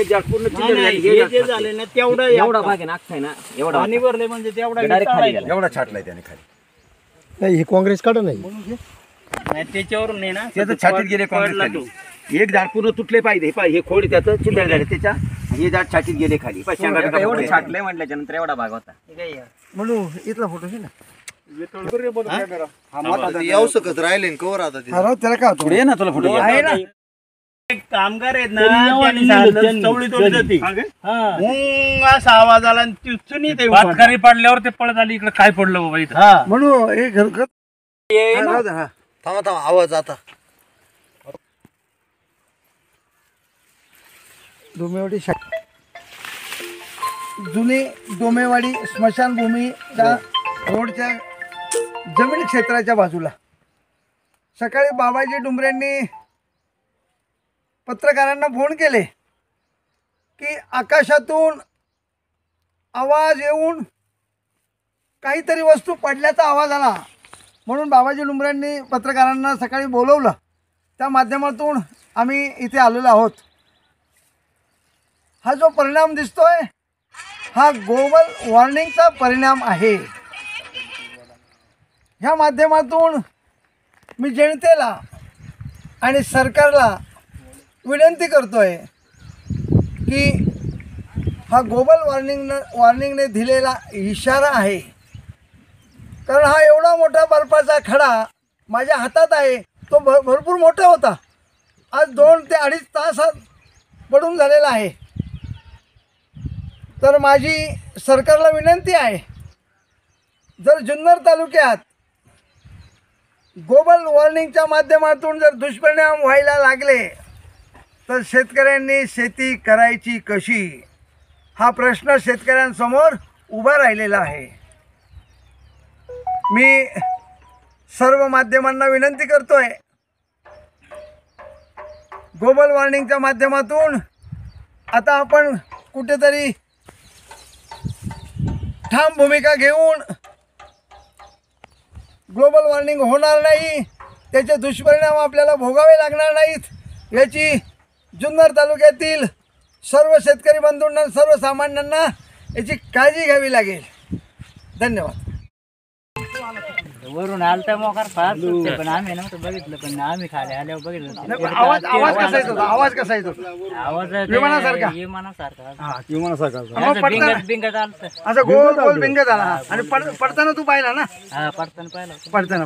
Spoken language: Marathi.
हे झाड पूर्ण चिल्लर झाली. हे जे झाले ना तेवढं एवढा भाग आहे ना अख्खा आहे ना एवढा पाणी भरले म्हणजे तेवढा डायरेक्ट खाली चालायला. गेला. एवढा छाटलाय त्याने खाली. नाही हे काँग्रेस काढ नाही नाही त्याच्यावरून नाही ना त्याचं छातीत गेले काँग्रेस पडला खाली. एक झाड पूर्ण तुटले पाहिजे. हे खोड त्याचं चिल्लर झाले त्याच्या. हे झाड छातीत गेले खाली. एवढं एवढं छाटलंय म्हटल्याच्या नंतर एवढा भाग होता. म्हणून इथला फोटो घे ना येऊ शकत राहिले कवर आता ते. राव त्याला काय होतं पुढे ये ना तुला फोटो आहे ना एक कामगार आहेत ना त्यांनी सांगितलं, चवळी तोडली होती. हुंग असा आवाज आला आणि ती चुनी ते भातकारी पडल्यावर ते पळत आली इकडे काय पडलं बाबा इथं. हा म्हणून हे घरगत थांबा थांबा आवाज आता. डोमेवाडी जुनी डोमेवाडी स्मशानभूमीच्या रोडच्या जमीन क्षेत्राच्या बाजूला सकाळी बाबाजी डुंबरेंनी पत्रकारांना फोन केले की आकाशातून आवाज येऊन काहीतरी वस्तू पडल्याचा आवाज आला. म्हणून बाबाजी डुंबरेंनी पत्रकारांना सकाळी बोलवलं. त्या माध्यमातून आम्ही इथे आलेलो आहोत. हा जो परिणाम दिसतोय हा ग्लोबल वॉर्मिंगचा परिणाम आहे. ह्या माध्यमातून मी जनतेला आणि सरकारला विनंती करतोय की हा ग्लोबल वॉर्मिंगने दिलेला इशारा आहे. कारण हा एवढा मोठा बर्फाचा खडा माझ्या हातात आहे. तो भरपूर मोठा होता. आज 2 ते 2.5 तासात पडून झालेला आहे. तर माझी सरकारला विनंती आहे, जर जुन्नर तालुक्यात ग्लोबल वॉर्मिंगच्या माध्यमातून जर दुष्परिणाम व्हायला लागले तर शेतकऱ्यांनी शेती करायची कशी, हा प्रश्न शेतकऱ्यांसमोर उभा राहिलेला आहे. मी सर्व माध्यमांना विनंती करतोय, ग्लोबल वॉर्मिंगच्या माध्यमातून आता आपण कुठेतरी ठाम भूमिका घेऊन ग्लोबल वॉर्मिंग होणार नाही, त्याचे दुष्परिणाम आपल्याला भोगावे लागणार नाहीत याची जुन्नर तालुक्यातील सर्व शेतकरी बंधूंना सर्वसामान्यांना याची काळजी घ्यावी लागेल. धन्यवाद. वरून आलता मोकार फार सुटते, पण आम्ही नव्हतं बघितलं. पण आम्ही खाली आल्यावर बघितलं. आवाज कसा येतो? आवाज कसा येतो? आवाज विमानासारखा? विमानासारखा बिंगत आलत. असं गोल गोल बिंग झाला आणि पडताना तू पाहिला ना? हा पडताना पाहिलं. पडताना